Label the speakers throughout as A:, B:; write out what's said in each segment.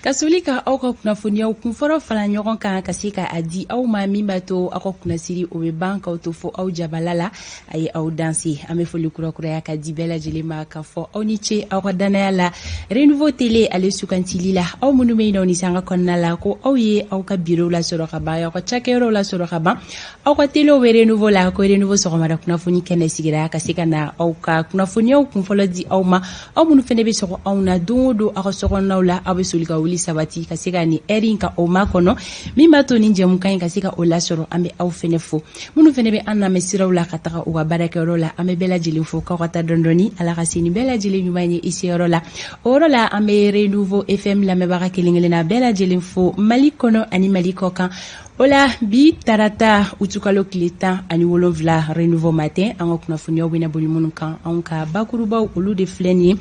A: Kasolika aw ka kunnafoniyaw kunfɔlɔ fara ɲɔgɔn kan ka se ka a di aw ma min b'a to aw ka kunnasiri o bɛ ban k'aw to fo aw jabala la a ye aw danse an bɛ foli kurakuraya ka di bɛɛ lajɛlen ma ka fɔ aw ni ce aw ka danaya la Renouveau Télé ale sugantili la aw minnu bɛ yen nɔ ni sanga kɔnɔna la ko aw ye aw ka bureau la sɔrɔ ka ban aw ka cakɛyɔrɔ la sɔrɔ ka ban aw ka télé bɛ Renouveau la ko Renouveau sɔgɔmada kunnafoni kɛnɛ sigira ka se ka na aw ka kunnafoniyaw kunfɔlɔ di aw ma aw minnu fana bɛ sɔgɔ anw na don o don aw ka sɔgɔnaw la aw bɛ soli ka wuli sabati ka se ka ni heure in ka o ma kɔnɔ min b'a to ni jɛmukan in ka se ka o lasɔrɔ an bɛ aw fɛnɛ fo minnu fɛnɛ bɛ an lamɛn siraw la ka taga u ka baarakɛyɔrɔ la an bɛ bɛɛ lajɛlen fo k'aw ka taa dɔndɔni ala ka se ni bɛɛ lajɛlen ɲuman ye i seyɔrɔ la o yɔrɔ la an bɛ Renouveau FM lamɛnbaga kelen kelen na bɛɛ lajɛlen fo Mali kɔnɔ ani Mali kɔkan o la bi tarata utukalo tile 17 Renouveau matin an ka kunnafoniyaw bɛna boli minnu kan anw ka bakurubaw olu de filɛ nin ye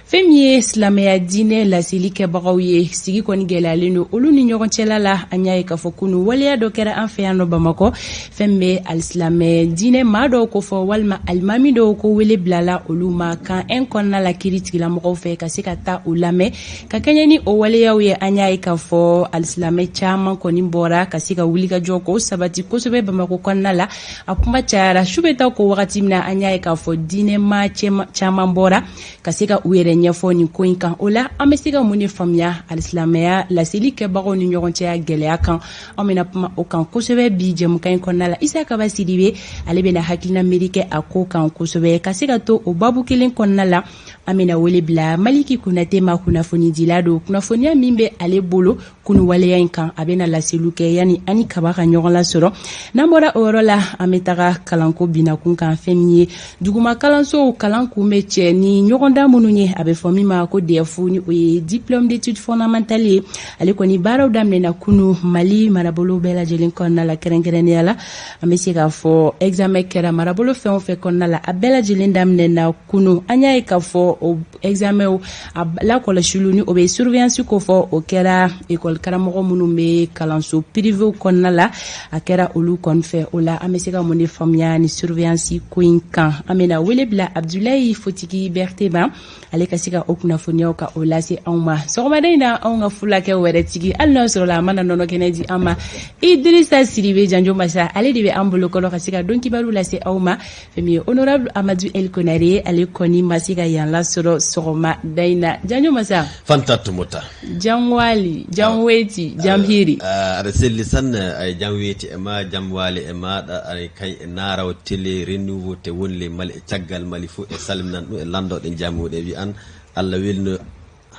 A: fɛn min ye silamɛya diinɛ laseli kɛbagaw ye sigi kɔni gɛlɛyalen don olu ni ɲɔgɔn cɛla la an y'a ye k'a fɔ kunu waleya dɔ kɛra an fɛ yan nɔ Bamakɔ fɛn min bɛ alisilamɛ diinɛ maa dɔw ko fɔ walima alimami dɔw ko wele bilala olu ma kan en kɔnɔna la kiiri tigilamɔgɔw fɛ ka se ka taa o lamɛn ka kɛɲɛ ni o waleyaw ye an y'a ye k'a fɔ alisilamɛ caman kɔni bɔra ka se ka wuli ka jɔ ko sabati kosɛbɛ Bamakɔ kɔnɔna la a kuma cayara su bɛ taa ko wagati min na an y'a ye k'a fɔ diinɛ maa caman bɔra ka se ka u yɛrɛ ɲɛfɔ nin ko in kan o la an bɛ se ka mun de faamuya alisilamɛya laseli kɛbagaw ni ɲɔgɔn cɛ gɛlɛya kan an bɛna kuma o kan kosɛbɛ bi jɛmukan in kɔnɔna la Isa Kaba Sidibe ale bɛna hakilina miiri kɛ a ko kan kosɛbɛ ka se ka to o babu kelen kɔnɔna la an bɛna wele bila Maliki Kunate ma kunnafoni dila don kunnafoniya min bɛ ale bolo kunu waleya in kan a bɛna laseliw kɛ yani ani kaba ka ɲɔgɔn lasɔrɔ n'an bɔra o yɔrɔ la an bɛ taga kalanko binakun kan fɛn min ye duguma kalansow kalan kun bɛ cɛ ni ɲɔgɔndan minnu ye a bɛ fɔ min ma ko DEF ni o ye diplôme d'études fondamentales ye ale kɔni baaraw daminɛna kunu Mali marabolo bɛɛ lajɛlen kɔnɔna la kɛrɛnkɛrɛnnenya la an bɛ se k'a fɔ examen kɛra marabolo fɛn o fɛn kɔnɔna la a bɛɛ lajɛlen daminɛna kunu an y'a ye k'a fɔ o examen a lakɔlɔsiliw ni o bɛ surveillance ko fɔ o kɛra école karamɔgɔ minnu bɛ kalanso privé kɔnɔna la a kɛra olu kɔni fɛ o la an bɛ se ka mun de faamuya ni surveillance ko in kan an bɛna wele bila Abdulayi Fotigi Berté ma ale ka se ka o kunnafoniyaw ka o lase anw ma sɔgɔmada in na anw ka fulakɛ wɛrɛ tigi hali n'a sɔrɔ la a mana nɔnɔ kɛnɛ di an ma Idrissa Sidibe Janjo Masa ale de bɛ an bolo kɔrɔ ka se ka don kibaru lase aw ma fɛn min ye honorable Amadou El Konare ale kɔni ma se ka yan lasɔrɔ sɔgɔmada in na Janjo Masa
B: Fanta Tumota
A: Janwali Janweti Jamhiri
B: arasel lisan ay Janweti ema Jamwali ema ay kay naraw télé Renouveau te wonle mal e caggal mali fu e salminan ɗum e landoɗe jamuɗe wi an Allah welno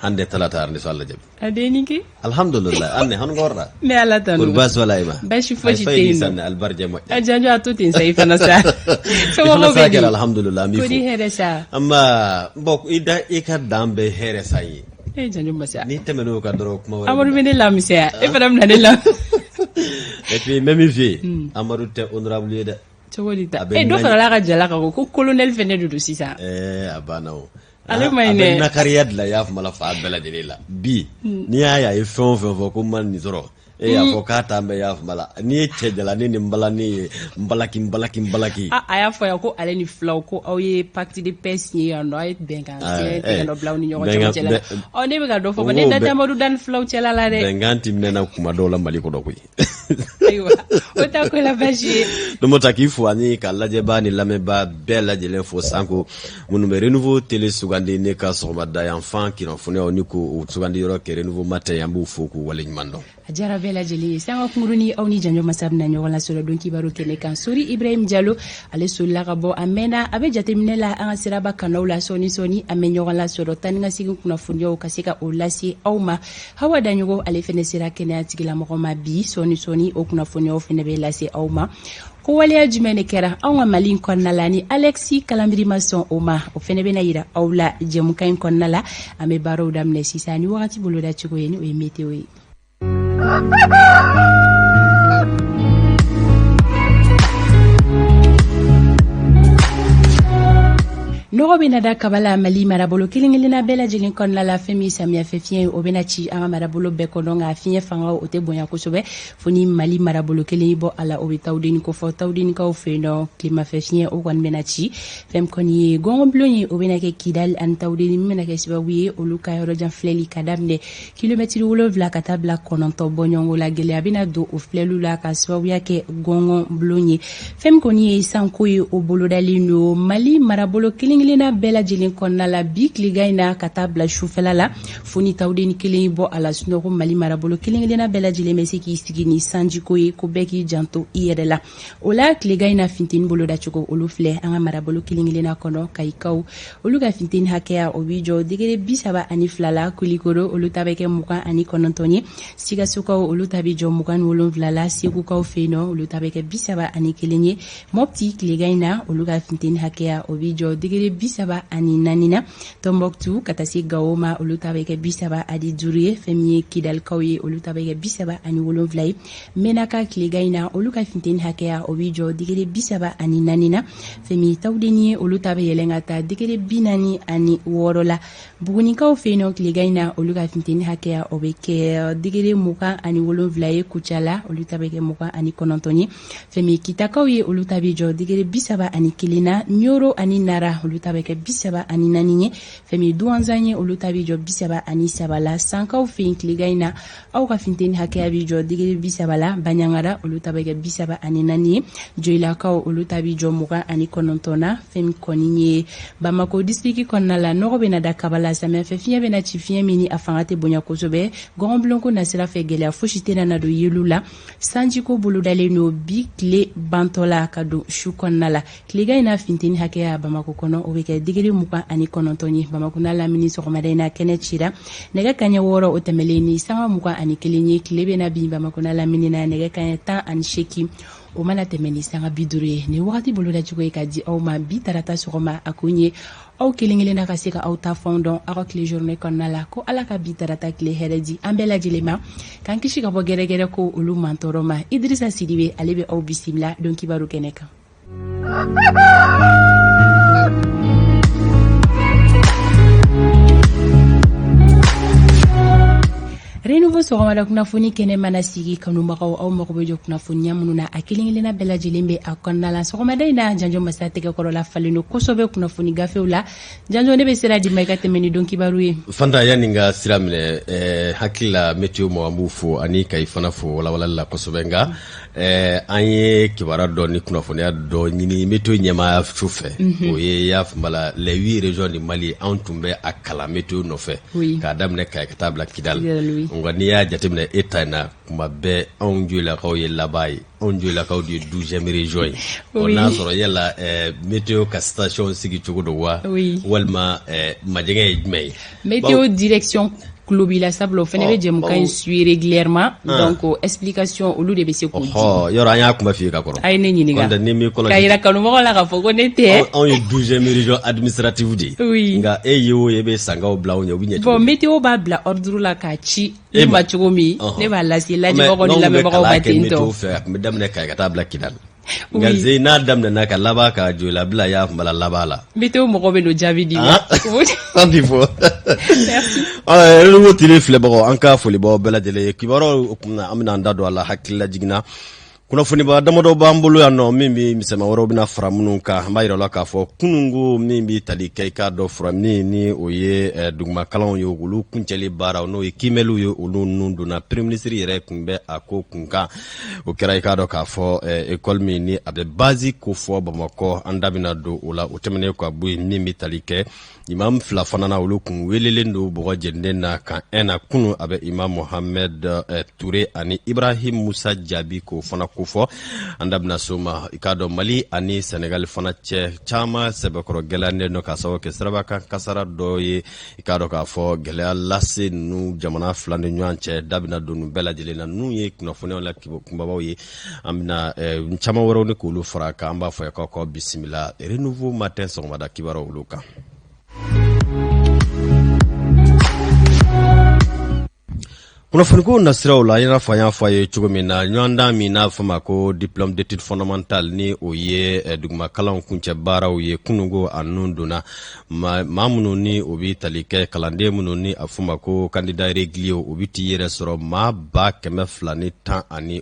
B: hande talatar ni so Allah jabi
A: adeniki
B: alhamdulillah anne han gorda
A: me Allah tanu
B: ko bas wala ima
A: bashi foji te
B: sanne albarje mo
A: ajanjo atutin sai fana sa
B: so mo be di alhamdulillah mi fu
A: kodi here sa
B: amma bok ida ikar dambe here sai
A: janjo masa
B: ni temeno ka doro kuma wala
A: amadu mene la misia e fadam na de la
B: et puis même vie amadu te honorable yeda
A: chawolita e do fara la ka jala ka ko colonel fene do sisa
B: abanawo
A: ale mayne
B: na kariyad la yaf mala fa bela de la bi ni aya e fon fo ko man ni zoro e avocata me yaf mala ni tejala ni mbala ni mbalaki
A: aya fo ya ko ale ni flaw ko aw ye parti de pes ni ya no ay bengan te no blaw ni ñoko cela o ne be ga do fo ne data madu dan flaw cela la de
B: benganti mena kuma do la mali ko do ko
A: aywa o ta ko la baji
B: do mota ki fu ani ka laje ba ni lame ba bela je l'info sanko mon numéro Renouveau Télé sugandi ne ka so madda yan fan ki no fune o ni ko sugandi ro ke Renouveau matin yambu foku wala nyimando
A: ajara bela jeli sanga kunguruni aw ni janjo masab na nyola sura don kibaro kene kan sori Ibrahim Diallo ale sulla gabo amena abe jateminela anga siraba kanawla soni amenyo la sura taninga sigi kuna funyo kasika olasi awma hawa danyogo ale fene sira kene atigila mo ma bi soni o kuna funyo fene be lasi awma ko waliya jumene kera awma malin konnala ni Alexis Kalambiri Mason oma o fene be na yira awla jemukan konnala ame baro damne sisani wakati boloda chiko yeni o meteo Nɔgɔ bena da kabala Mali marabolo kelen-kelenna bɛɛ lajɛlen kɔnɔna la fɛn min samiya fɛ fiɲɛ o bena ci an ka marabolo bɛɛ kɔnɔ nka fiɲɛ fanga o tɛ bonya kosɛbɛ fo ni Mali marabolo kelen bɔ a la o bɛ tawudeni kofɔ tawudenikaw fɛ yen nɔ tilemafɛ fiɲɛ o kɔni bena ci fɛn kɔni ye gɔngɔnbulon ye o bena kɛ Kidali ani tawudeni min bena kɛ sababu ye olu ka yɔrɔjan filɛli ka daminɛ kilomɛtiri 7 ka taa bila 9 bɔɲɔngo la gɛlɛya bena don o filɛliw la ka sababuya kɛ gɔngɔnbulon ye fɛn kɔni ye sanko ye o bolodalen do Mali marabolo kelen-kelenna bɛɛ lajɛlen kɔnɔna la bi tilega in na ka taa bila sufɛla la fo ni tawudeni kelen bɔ a la sunɔgɔ Mali marabolo kelen-kelenna bɛɛ lajɛlen bɛ se k'i sigi ni sanjiko ye ko bɛɛ k'i janto i yɛrɛ la o la tilega in na finteni bolodacogo olu filɛ an ka marabolo kelen-kelenna kɔnɔ Kayikaw olu ka finteni hakɛya o bi jɔ degere 32 la Kulikoro olu ta bɛ kɛ 29 ye Sikasokaw olu ta bi jɔ 27 la Segukaw fɛ yen nɔ olu ta bɛ kɛ 31 ye Mopti tilega in na olu ka finteni hakɛya o bi jɔ degere 34 na Tombouctou ka taa se Gao ma olu ta bɛ kɛ 35 ye fɛn min ye Kidalikaw ye olu ta bɛ kɛ 37 ye Menaka tilega in na olu ka finteni hakɛya o bi jɔ degere 34 na fɛn min ye tawudeni ye olu ta bɛ yɛlɛn ka taa degere 46 la Bugunikaw fɛ yen nɔ tilega in na olu ka finteni hakɛya o bɛ kɛ degere 27 ye Kucala olu ta bɛ kɛ 29 ye fɛn min ye Kitakaw ye olu ta bɛ jɔ degere 31 na Nioro ani Nara olu ta bɛ kɛ 34 ye fɛn min ye Douanzan ye olu ta bɛ jɔ 33 la Sankaw fɛ yen tilega in na aw ka finteni hakɛya bɛ jɔ degere 30 la Banyangara olu ta bɛ kɛ 34 ye Joilakaw olu ta bɛ jɔ 29 na fɛn min kɔni ye Bamako district kɔnɔna la nɔgɔ bɛna da kabala samiyɛ fɛ fiɲɛ bɛna ci fiɲɛ min ni a fanga tɛ bonya kosɛbɛ gɔngɔnbulonko nasira fɛ gɛlɛya fosi tɛ na don yelu la sanjiko bolodalen do bi tile bantɔla ka don su kɔnɔna la tilega in na finteni hakɛya Bamako kɔnɔ o bɛ kɛ degere 29 ye Bamako n'a lamini sɔgɔmada in na kɛnɛ cira nɛgɛ kaɲɛ 6 o tɛmɛlen ni sanga 21 ye tile bɛna bin Bamako n'a lamini na nɛgɛ kaɲɛ 18 o mana tɛmɛ ni sanga 50 ye ni wagati bolodacogo ye ka di aw ma bi tarata sɔgɔma a kun ye aw kelen-kelenna ka se ka aw ta fɛnw dɔn aw ka tile journée kɔnɔna la ko ala ka bi tarata tile hɛrɛ di an bɛɛ lajɛlen ma k'an kisi ka bɔ gɛrɛgɛrɛ ko olu man tɔɔrɔ ma Idrissa Sidibe ale bɛ aw bisimila don kibaru kɛnɛ kan. Renouveau sɔgɔmada kunnafoni kɛnɛ mana sigi kanubagaw aw mago bɛ jɔ kunnafoniya minnu na a kelen-kelenna bɛɛ lajɛlen bɛ a kɔnɔna la sɔgɔmada in na Janjo Masa tɛgɛkɔrɔla falen do kosɛbɛ kunnafoni gafew la Janjo ne bɛ sira di ma i ka tɛmɛ ni don kibaru ye
B: Fanta yani ka sira minɛ hakili la météo mɔgɔ b'u fo ani Kayi fana fo walawalali la kosɛbɛ nka an ye kibaruya dɔ ni kunnafoniya dɔ ɲini météo ɲɛmaa su fɛ o ye y'a faamuya les 8 régions du Mali anw tun bɛ a kalan météo nɔfɛ k'a daminɛ Kayi ka taa bila Kidali nka n'i y'a jateminɛ e ta in na kuma bɛɛ anw joyilakaw ye laban ye anw joyilakaw de ye 12e région ye n'a sɔrɔ yala météo ka station sigi cogo do wa walima majɛngɛ ye jumɛn ye
A: météo direction Kulobila sabula o fɛnɛ bɛ jɛmukan in suit régulièrement donc explication olu de bɛ se k'o di
B: yɔrɔ an y'a kuma f'i ye ka kɔrɔ
A: a ye ne ɲininka ka yira kanubagaw la k'a fɔ ko ne tɛ
B: anw ye 12e région administrative de ye nka e ye o ye bɛ sangaw bila anw ɲɛ u bɛ ɲɛ
A: bon météo b'a bila ordre la k'a ci ne ma cogo min ne b'a lase lajɛbagaw ni lamɛnbagaw ma ten tɔ
B: météo fɛ a tun bɛ daminɛ Kayi ka taa bila Kidali nka ze n'a daminɛna ka laban ka joyila bila y'a kunbala laban la
A: météo mɔgɔ bɛ n'o jaabi di ma
B: an ti fɔ renouveau tile filɛbagaw an ka folibagaw bɛɛ lajɛlen ye kibaruyaw kunna an bɛna an da don a la hakilila jiginna kunnafoniba damadɔ b'an bolo yan nɔ min bɛ misɛnman wɛrɛw bɛna fara minnu kan an b'a yira la k'a fɔ kununko min bɛ tali kɛ i k'a dɔ fura min ni o ye dugumakalanw ye olu kuncɛli baaraw n'o ye kiimɛliw ye olu nun donna premier ministre yɛrɛ tun bɛ a ko kunkan o kɛra i k'a dɔn k'a fɔ école min ni a bɛ base ko fɔ Bamakɔ an da bɛna don o la o tɛmɛnen ka bɔ yen min bɛ tali kɛ imam fila fana na olu kun welelen don bɔgɔ jɛnilen na kan na kunu a bɛ imam Mohamed Touré ani Ibrahim Musa Jabi k'o fana ko fɔ an da bɛna so ma i k'a dɔn Mali ani Senegal fana cɛ caman sɛbɛkɔrɔ gɛlɛyalen don k'a sababu kɛ siraba kan kasara dɔ ye i k'a dɔn k'a fɔ gɛlɛya lase ninnu jamana fila ni ɲɔgɔn cɛ da bɛna don ninnu bɛɛ lajɛlen na ninnu ye kunnafoniyaw la kunbabaw ye an bɛna caman wɛrɛw ni k'olu fara kan an b'a fɔ k'aw bisimila renouveau matin sɔgɔmada kibaruyaw olu kan. Kunafuniko nasiraw la yana fanya faye cogo min na ɲɔgɔndan min n'a fama ko diplôme d'études fondamentales ni o ye duguma kalanw kuncɛ baaraw ye kunungo a nun donna maa minnu ni o bi tali kɛ kalanden minnu ni a fama ko candidat régulier o bi t'i yɛrɛ sɔrɔ maa 217 ani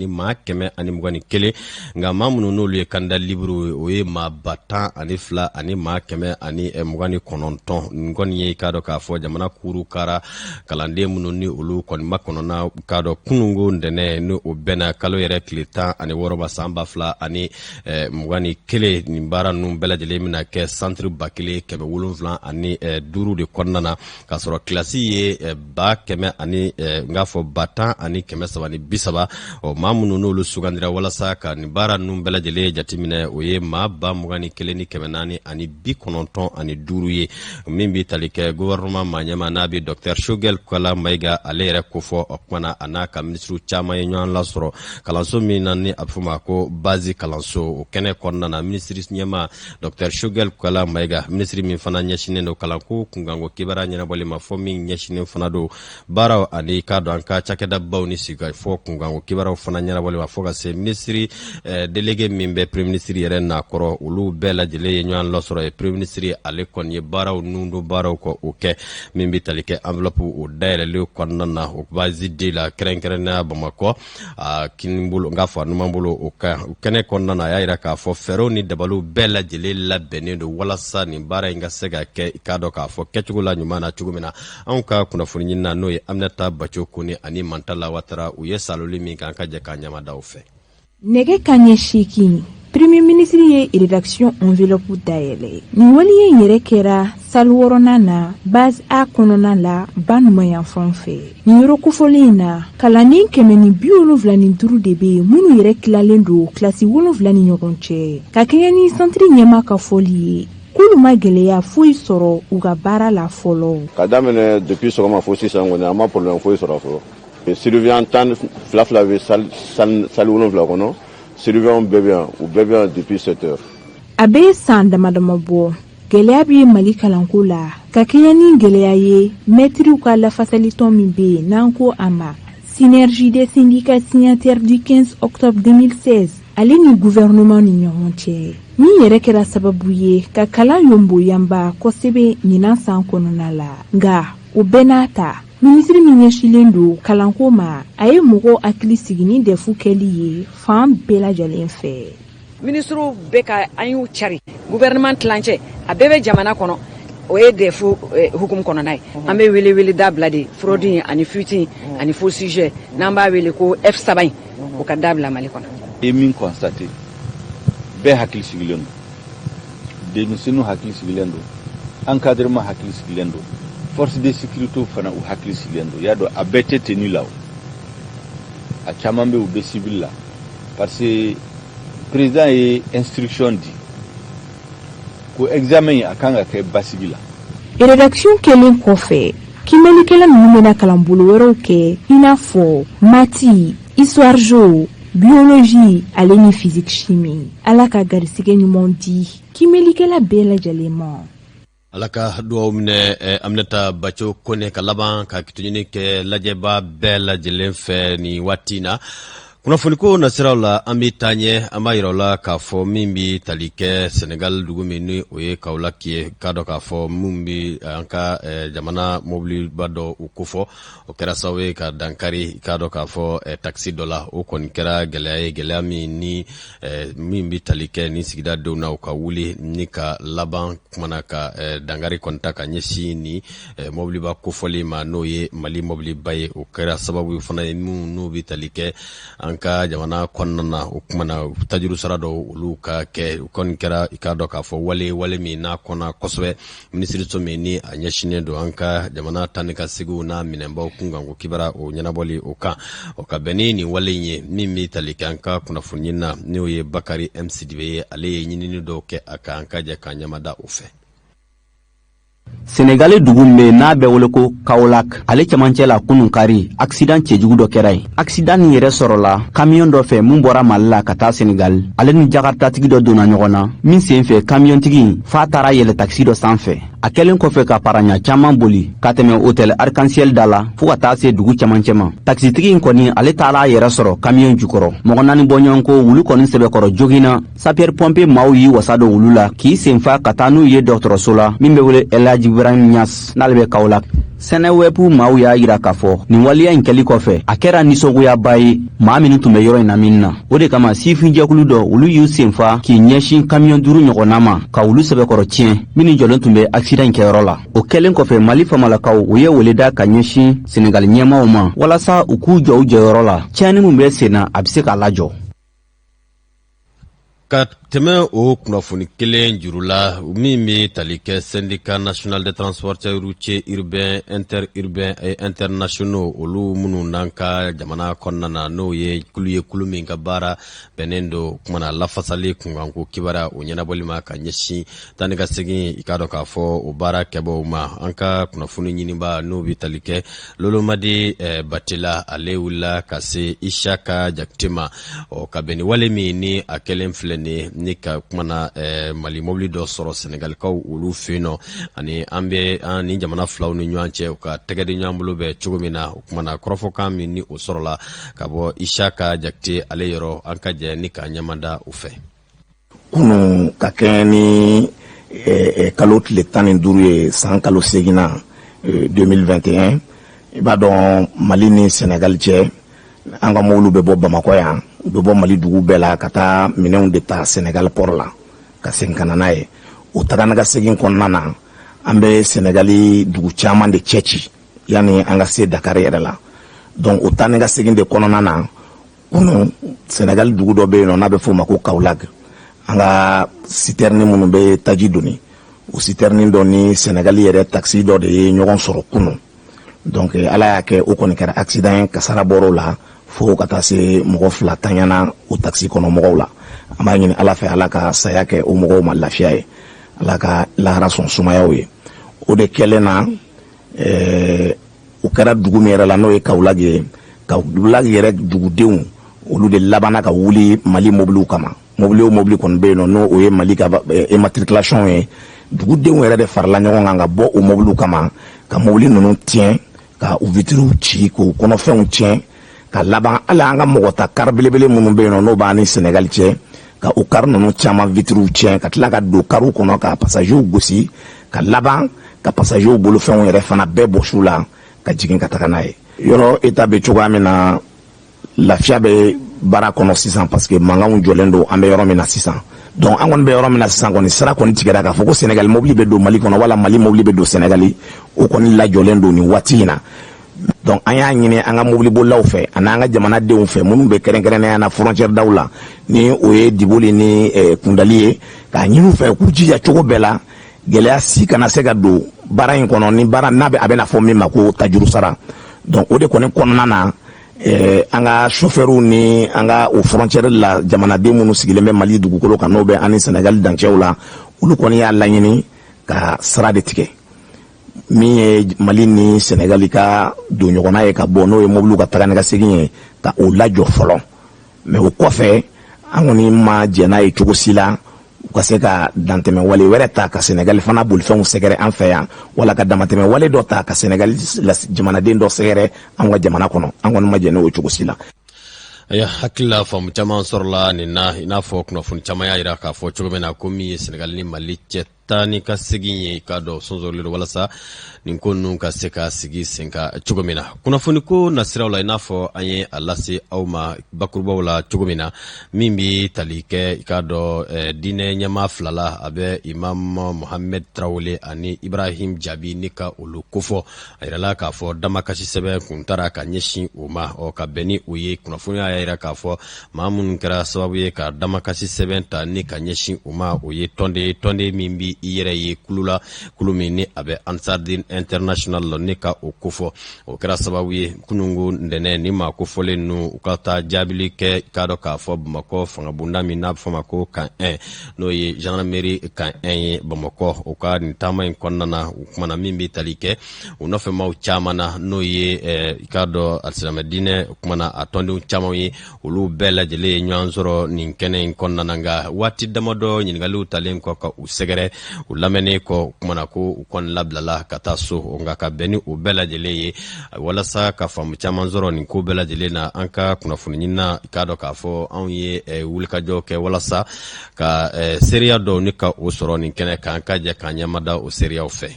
B: maa 121 nka maa minnu n'olu ye candidat libre o ye maa 102 ani maa 129 nin kɔni ye k'a dɔn k'a fɔ jamana kuru kara kalanden minnu ni olu kɔni ma kɔnɔna k'a dɔn kunungo ntɛnɛ ni o bɛnna kalo yɛrɛ tile 16 ma san 2021 nin baara ninnu bɛɛ lajɛlen bɛna kɛ centre 1775 ani 5 de kɔnɔna na k'a sɔrɔ kilasi ye 100 ani n k'a fɔ 10 ani 330 maa minnu n'olu sugandira walasa ka nin baara ninnu bɛɛ lajɛlen jateminɛ o ye maa 21 ni 400 ani 95 ye min bi tali kɛ gouvernement maa ɲɛma n'a bi Dr Shogel Kala Mayiga ale yɛrɛ ko fɔ o kumana a n'a ka ministre caman ye ɲɔgɔn lasɔrɔ kalanso min na ni a bɛ fɔ ma ko base kalanso o kɛnɛ kɔnɔna na ministre ɲɛma Dr Shogel Kala Mayiga ministre min fana ɲɛsinen don kalanko kunkanko kibaruya ɲɛnabɔli ma fɔ min ɲɛsinen fana don baaraw ani k'a dɔn an ka cakɛdabaw ni sigikafɔ kunkanko kibaruyaw fana ɲɛnabɔli ma fɔ ka se ministre délégué min bɛ premier ministre yɛrɛ nakɔrɔ olu bɛɛ lajɛlen ye ɲɔgɔn lasɔrɔ ye premier ministre ale kɔni ye baaraw nun don baaraw kɔ o kɛ min bɛ tali kɛ enveloppe o dayɛlɛlen kɔnɔna na o base de la kɛrɛnkɛrɛnnenya Bamakɔ a kinibolo n k'a fɔ a numan bolo o kɛnɛ kɔnɔna na a y'a jira k'a fɔ fɛɛrɛw ni dabaliw bɛɛ lajɛlen labɛnnen don walasa nin baara in ka se ka kɛ i k'a dɔn k'a fɔ kɛcogo la ɲuman na cogo min na anw ka kunnafoni ɲini na n'o ye Aminata Bacho Kone ani Mantala Watara u ye saloli min kan ka jɛ ka ɲamadaw fɛ.
C: Nɛgɛ kanɲɛ 8 Premier ministre ye rédaction enveloppe dayɛlɛ. Nin wali ye yɛrɛ kɛra salle 6nan na base A kɔnɔna la ba numayan fan fɛ. Nin yɔrɔ kofɔlen na kalanden 175 de bɛ minnu yɛrɛ tilalen don kilasi 7 ni ɲɔgɔn cɛ. Ka kɛɲɛ ni centre ɲɛma ka fɔli ye k'olu ma gɛlɛya foyi sɔrɔ u ka baara la fɔlɔ.
D: Ka daminɛ depuis sɔgɔma fo sisan kɔni an ma problème foyi sɔrɔ fɔlɔ. Surveillant 10 fila bɛ salle 7 kɔnɔ. Surveillant bɛɛ bɛ yan u bɛɛ bɛ yan depuis 7 heures.
C: A bɛ san damadama bɔ gɛlɛya bɛ Mali kalanko la ka kɛɲɛ ni gɛlɛya ye maîtriw ka lafasalitɔn min bɛ yen n'an ko a ma synergie des syndicats signataires du 15 octobre 2016 ale ni gouvernement ni ɲɔgɔn cɛ min yɛrɛ kɛra sababu ye ka kalan yonboyanba kosɛbɛ ɲinan san kɔnɔna la nka o bɛɛ n'a ta ministre min ɲɛsilen don kalanko ma a ye mɔgɔw hakili sigi ni defu kɛli ye fan bɛɛ lajɛlen fɛ.
E: Ministre bɛ ka an y'u cari gouvernement tilancɛ a bɛɛ bɛ jamana kɔnɔ o ye defu hukumu kɔnɔna ye an bɛ wele dabila de fraude ani fuite ani faux sujet n'an b'a wele ko F7 o ka dabila Mali kɔnɔ.
F: E min constaté bɛɛ hakili sigilen don denmisɛnninw hakili sigilen don encadrement hakili sigilen don force de sécurité fana u hakili sigilen don y'a dɔn a bɛɛ tɛ tenu la o a caman bɛ u bɛ civil la parce que président ye instruction di ko examen a kan ka kɛ basigi la.
C: Rédaction kelen kɔfɛ kimelikɛla ninnu bɛna kalanbolo wɛrɛw kɛ i n'a fɔ mati histoire géo biologie ale ni physique chimie ala ka garisɛgɛ ɲuman di kimelikɛla bɛɛ lajɛlen ma.
B: Ala ka duwaw minɛ Aminata Bacho Kone ka laban ka kituɲini kɛ lajɛba bɛɛ lajɛlen fɛ ni waati na. Kunnafoniko nasiraw la an bɛ taa ɲɛ an b'a yira la k'a fɔ min bi tali kɛ Senegal dugu min ni o ye Kaolack ye k'a dɔn k'a fɔ min bi an ka jamana mobiliba dɔ u kofɔ o kɛra sababu ye ka dankari k'a dɔn k'a fɔ taxi dɔ la o kɔni kɛra gɛlɛya ye gɛlɛya min ni min bi tali kɛ ni sigida denw na u ka wuli ni ka laban kumana ka dankari kɔni ta ka ɲɛsin ni mobiliba kofɔli ma n'o ye Mali mobiliba ye o kɛra sababu fana ye n'u bi tali kɛ an ka jamana kɔnɔna na o kumana tajuru sara dɔ olu ka kɛ o kɔni kɛra i k'a dɔn k'a fɔ wale min n'a kɔnɔ kosɛbɛ minisiriso min ni a ɲɛsinen don an ka jamana tan ni ka segiw n'a minɛnbaw kunkan ko kibara o ɲɛnabɔli o kan o ka bɛn ni nin wale in ye min bɛ tali kɛ an ka kunnafoni na n'o ye Bakari M Sidibe ye ale ye ɲinini dɔw kɛ a kan an ka jɛ ka ɲamada o fɛ.
G: Sénégalais dugumbe n'a bɛ wele ko Kaolack ale cɛmancɛ la kunun kari accident cɛjugu dɔ kɛra yen. Accident nin yɛrɛ sɔrɔla camion dɔ fɛ mun bɔra Mali la ka taa Sénégal. Ale ni jakartatigi dɔ donna ɲɔgɔn na min sen fɛ camiontigi fa taara yɛlɛ taxi dɔ sanfɛ. A kɛlen kɔfɛ ka paranya caman boli ka tɛmɛ hôtel Arc-en-Ciel da la fo ka taa se dugu cɛmancɛ ma. Taxitigi in kɔni ale taara a yɛrɛ sɔrɔ camion jukɔrɔ. Mɔgɔ 4 bɔ ɲɔgɔn ko wulu kɔni sɛbɛkɔrɔ joginna. Sapeur pompier maaw yi wasa don wulu la k'i senfa ka taa n'u ye dɔgɔtɔrɔso la min bɛ wele El Hadji Ibrahim Niass n'ale bɛ Kaolack. Seneweb maaw y'a yira k'a fɔ nin waliya in kɛli kɔfɛ a kɛra nisɔngoyaba ye maa minnu tun bɛ yɔrɔ in na min na. O de kama sifin jɛkulu dɔ olu y'u senfa k'i ɲɛsin camion 5 ɲɔgɔnna ma ka wulu sɛbɛkɔrɔ tiɲɛ minnu jɔlen tun bɛ accident in kɛyɔrɔ la. O kɛlen kɔfɛ Mali famalakaw u ye weleda ka ɲɛsin Sénégal ɲɛmaaw ma walasa u k'u jɔ u jɔyɔrɔ la tiɲɛni min bɛ sen na a bɛ se k'a lajɔ.
B: Ka tɛmɛ o kunnafoni kelen juru la min bɛ tali kɛ syndicat national de transporteurs routiers urbains interurbains et internationaux olu minnu n'an ka jamana kɔnɔna na n'o ye kulu min ka baara bɛnnen don kumana lafasali kunkanko kibaruya o ɲɛnabɔli ma ka ɲɛsin taa ni ka segin i k'a dɔn k'a fɔ o baara kɛbaaw ma an ka kunnafoni ɲiniba n'o bɛ tali kɛ Lolomadi Batela ale wulila ka se Isaka Jakite ma ka bɛn ni wale min ni a kɛlen filɛ ni ka kumana Mali mobili dɔ sɔrɔ Sénégalikaw olu fɛ nɔ ani an ni jamana filaw ni ɲɔgɔn cɛ u ka tɛgɛdi ɲɔgɔn bolo bɛ cogo min na o kumana kɔrɔfɔkan min ni o sɔrɔla ka bɔ Isaka Jakite ale yɔrɔ an ka jɛ ni ka ɲamanda u fɛ.
H: Kunu ka kɛ ni kalo tile 15 ye san kalo 8 2021 i b'a dɔn Mali ni Sénégal cɛ an ka mobili bɛ bɔ Bamakɔ yan u bɛ bɔ Mali dugu bɛɛ la ka taa minɛnw de ta Sénégal port la ka segin ka na n'a ye o taga na ka segin kɔnɔna na an bɛ Sénégali dugu caman de cɛci yani an ka se Dakar yɛrɛ la donc o taa ni ka segin de kɔnɔna na kunu Sénégal dugu dɔ bɛ yen n'a bɛ f'o ma ko Kaolack an ka citerne minnu bɛ taji doni o citerne dɔ ni Sénégali yɛrɛ taxi dɔ de ye ɲɔgɔn sɔrɔ kunu donc ala y'a kɛ o kɔni kɛra accident ye kasara bɔr'o la fo ka taa se mɔgɔ 2 tanyana o taxi kɔnɔ mɔgɔw la an b'a ɲini ala fɛ ala ka saya kɛ o mɔgɔw ma lafiya ye ala ka lahara sɔn sumayaw ye o de kɛlen na o kɛra dugu min yɛrɛ la n'o ye Kaolack ye Kaolack yɛrɛ dugudenw olu de labanna ka wuli Mali mobiliw kama mobili o mobili kɔni bɛ yen n'o o ye Mali ka immatriculation ye dugudenw yɛrɛ de farala ɲɔgɔn kan ka bɔ o mobiliw kama ka mobili ninnu tiɲɛ ka u vitres ci k'u kɔnɔfɛnw tiɲɛ ka laban ala an ka mɔgɔ ta kar belebele minnu bɛ yen n'o b'a ni Sénégal cɛ ka o kar ninnu caman vitres tiɲɛ ka tila ka don kariw kɔnɔ ka passagers gosi ka laban ka passagers bolofɛnw yɛrɛ fana bɛɛ bɔ su la ka jigin ka taga n'a ye yɔrɔ état bɛ cogoya min na lafiya bɛ baara kɔnɔ sisan parce que mankanw jɔlen don an bɛ yɔrɔ min na sisan donc an kɔni bɛ yɔrɔ min na sisan kɔni sira kɔni tigɛra k'a fɔ ko Sénégal mobili bɛ don Mali kɔnɔ wala Mali mobili bɛ don Sénégal o kɔni lajɔlen don nin waati in na donc an y'a ɲini an ka mobili bolilaw fɛ ani an ka jamanadenw fɛ minnu bɛ kɛrɛnkɛrɛnnenya na frontière daw la ni o ye Diboli ni Kundali ye k'a ɲini u fɛ k'u jija cogo bɛɛ la gɛlɛya si kana se ka don baara in kɔnɔ ni baara n'a bɛ a bɛna fɔ min ma ko tajuru sara donc o de kɔni kɔnɔna na an ka chauffeurs ni an ka o frontière la jamanaden minnu sigilen bɛ Mali dugukolo kan n'o bɛ an ni Sénégal dancɛw la olu kɔni y'a laɲini ka sira de tigɛ min ye Mali ni Sénégal ka don ɲɔgɔnna ye ka bɔ n'o ye mobiliw ka taga ni ka segin ye ka o lajɔ fɔlɔ mais o kɔfɛ an kɔni ma jɛ n'a ye cogo si la u ka se ka dantɛmɛ wale wɛrɛ ta ka Sénégal fana bolifɛnw sɛgɛrɛ an fɛ yan wala ka damatɛmɛ wale dɔ ta ka Sénégal jamanaden dɔ sɛgɛrɛ an ka jamana kɔnɔ an kɔni ma jɛ n'o ye cogo si la.
B: Ya hakila faamu caman sɔrɔla nin na i n'a fɔ kunnafoni caman y'a jira k'a fɔ cogo min na ko min ye Sénégal ni Mali cɛ taa ni ka segin ye k'a dɔn sɔnsɔrɔlen don walasa nin ko ninnu ka se ka sigi sen kan cogo min na kunnafoni ko nasiraw la i n'a fɔ an ye a lase aw ma bakurubaw la cogo min na min bɛ tali kɛ i k'a dɔn diinɛ ɲɛmaa 2 la a bɛ Imam Mohamed Traoré ani Ibrahim Jabi ni ka olu kofɔ a yirala k'a fɔ damakasi sɛbɛn kun taara ka ɲɛsin o ma ka bɛn ni o ye kunnafoni y'a jira k'a fɔ maa minnu kɛra sababu ye ka damakasi sɛbɛn ta ni ka ɲɛsin o ma o ye tɔnde min bi yɛrɛ ye kulula kulu min ni a bɛ Ansardine International la ne ka o kofɔ o kɛra sababu ye kunungo ndɛnɛ ni maa kofɔlen nu u ka taa jaabili kɛ k'a dɔ k'a fɔ Bamakɔ fangabunda min n'a bɛ fɔ ma ko kan 1 n'o ye gendarmerie kan 1 ye Bamakɔ o ka nin taama in kɔnɔna na o kumana min bɛ tali kɛ u nɔfɛmaw caman na n'o ye k'a dɔ alisilamɛdinɛ o kumana a tɔndenw caman ye olu bɛɛ lajɛlen ye ɲɔgɔn sɔrɔ nin kɛnɛ in kɔnɔna na nka waati damadɔ ɲininkaliw talen kɔ ka u sɛgɛrɛ u lamɛnnen kɔ o kumana ko u kɔni labilala ka taa so nka ka bɛn ni u bɛɛ lajɛlen ye walasa ka faamu caman sɔrɔ nin ko bɛɛ lajɛlen na an ka kunnafoni ɲinina k'a dɔ k'a fɔ anw ye wulikajɔ kɛ walasa ka seereya dɔw ni ka o sɔrɔ nin kɛnɛ kan ka jɛ k'an ɲɛmada o seereyaw fɛ.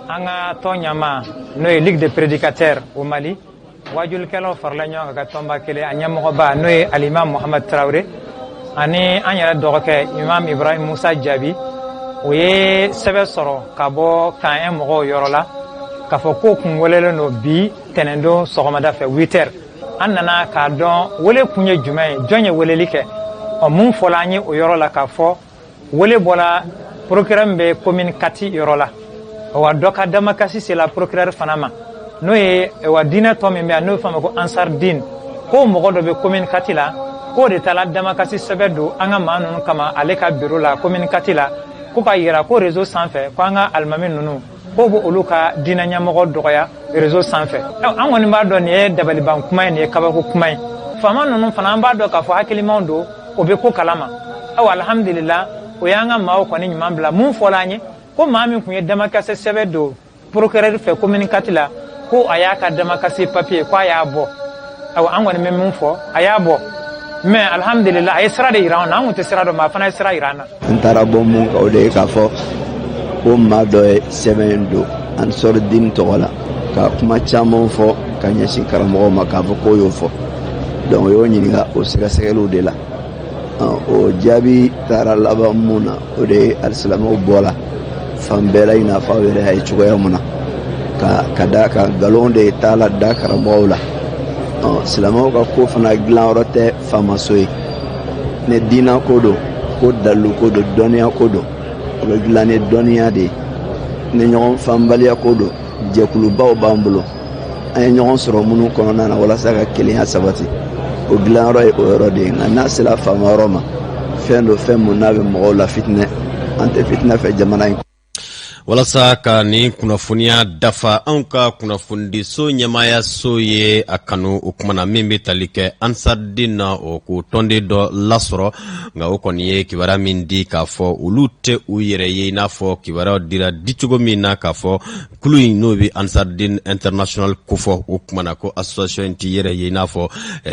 I: An ka tɔn ɲama n'o ye Ligue des prédicateurs au Mali wajulikɛlaw farala ɲɔgɔn kan ka tɔnba kelen a ɲɛmɔgɔba n'o ye Alimam Mohamed Traoré ani an yɛrɛ dɔgɔkɛ Imam Ibrahim Musa Jabi o ye sɛbɛn sɔrɔ ka bɔ kan 1 mɔgɔw yɔrɔ la k'a fɔ ko kun welelen don bi tɛnɛndon sɔgɔmada fɛ 8h an nana k'a dɔn wele kun ye jumɛn ye jɔn ye weleli kɛ mun fɔla an ye o yɔrɔ la k'a fɔ wele bɔla procureur min bɛ commune 4 yɔrɔ la wa dɔ ka damakasi sela procureur fana ma n'o ye wa diinɛ tɔ min bɛ yan n'o fɔ ma ko Ansardine ko mɔgɔ dɔ bɛ commune 4 la k'o de taala damakasi sɛbɛn don an ka maa ninnu kama ale ka bureau la commune 4 la ko ka yira ko réseau sanfɛ ko an ka alimami ninnu ko bɛ olu ka diinɛ ɲɛmɔgɔ dɔgɔya réseau sanfɛ an kɔni b'a dɔn nin ye dabaliban kuma ye nin ye kabako kuma ye faama ninnu fana an b'a dɔn k'a fɔ hakilimaw don o bɛ ko kalama alhamdulillah o y'an ka maaw kɔni ɲuman bila mun fɔla an ye ko maa min kun ye damakasi sɛbɛn don procureur fɛ commune 4 la ko a y'a ka damakasi papier ko a y'a bɔ an kɔni bɛ mun fɔ a y'a bɔ mais alhamdulillah a ye sira de yira an na an kun tɛ sira dɔn mais a fana ye sira yira an na.
J: n taara bɔ mun kan o de ye k'a fɔ ko maa dɔ ye sɛbɛn in don Ansardine tɔgɔ la ka kuma caman fɔ ka ɲɛsin karamɔgɔw ma k'a fɔ k'o y'o fɔ donc o y'o ɲininka o sɛgɛsɛgɛliw de la o jaabi taara laban mun na o de ye alisilamɛw bɔla fan bɛɛ la i n'a fɔ aw yɛrɛ y'a ye cogoya min na ka da kan nkalon de t'a la da karamɔgɔw la silamɛw ka ko fana dilanyɔrɔ tɛ faamaso ye ni diinɛ ko don ko dalilu ko don dɔnniya ko don o bɛ dilan ni dɔnniya de ye ni ɲɔgɔn faamubaliya ko don jɛkulubaw b'an bolo an ye ɲɔgɔn sɔrɔ minnu kɔnɔna na walasa ka kelenya sabati o dilanyɔrɔ ye o yɔrɔ de ye nka n'a sera faamayɔrɔ ma fɛn do fɛn mun n'a bɛ mɔgɔw la fitinɛ an tɛ fitinɛ fɛ jamana in
B: walasa ka nin kunnafoniya dafa anw ka kunnafoni so ɲɛmaya so ye a kanu o kumana min bɛ tali kɛ Ansardine na o ko tɔnden dɔ lasɔrɔ nka o kɔni ye kibaruya min di k'a fɔ olu tɛ u yɛrɛ ye i n'a fɔ kibaruyaw dira dicogo min na k'a fɔ kulu in n'o bɛ Ansardine International kofɔ o kumana ko association in tɛ yɛrɛ ye i n'a fɔ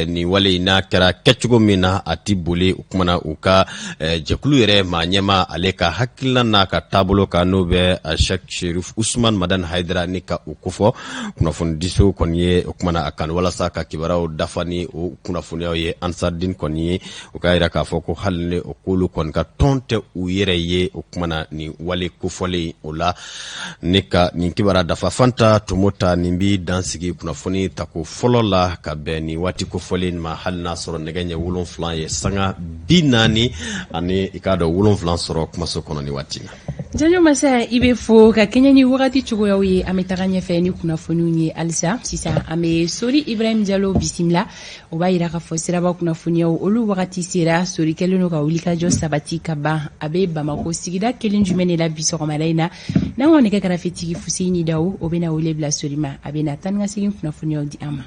B: nin wale in n'a kɛra kɛcogo min na a tɛ boli o kumana u ka jɛkulu yɛrɛ maa ɲɛma ale ka hakilina n'a ka taabolo kan n'o bɛ Sheikh Sherif Usman Madan Haidara ni ka o kofɔ kunnafoni diso kɔni ye o kumana a kan walasa ka kibaruyaw dafa ni o kunnafoniyaw ye Ansardine kɔni ye o ka yira k'a fɔ ko hali ni o k'olu kɔni ka tɔn tɛ u yɛrɛ ye o kumana nin wale kofɔlen o la ne ka nin kibaruya dafa Fanta Tomota nin bi dansigi kunnafoni tako fɔlɔ la ka bɛn ni waati kofɔlen ma hali n'a sɔrɔ nɛgɛ ɲɛ 7 ye sanga 40 ani i k'a dɔn 7 sɔrɔ kumaso kɔnɔ ni waati na.
A: Janjo masa i bɛ fo ka kɛɲɛ ni wagati cogoyaw ye an bɛ taga ɲɛfɛ ni kunnafoniw ye halisa sisan an bɛ Sori Ibrahim Diallo bisimila o b'a yira k'a fɔ siraba kunnafoniyaw olu wagati sera Sori kɛlen don ka wulikajɔ sabati ka ban a bɛ Bamako sigida kelen jumɛn de la bi sɔgɔmada in na n'an ko nɛgɛ kɛrɛfɛtigi Fuseni Dawu o bɛna wele bila Sori ma a bɛ na taa ni ka segin kunnafoniyaw di an ma.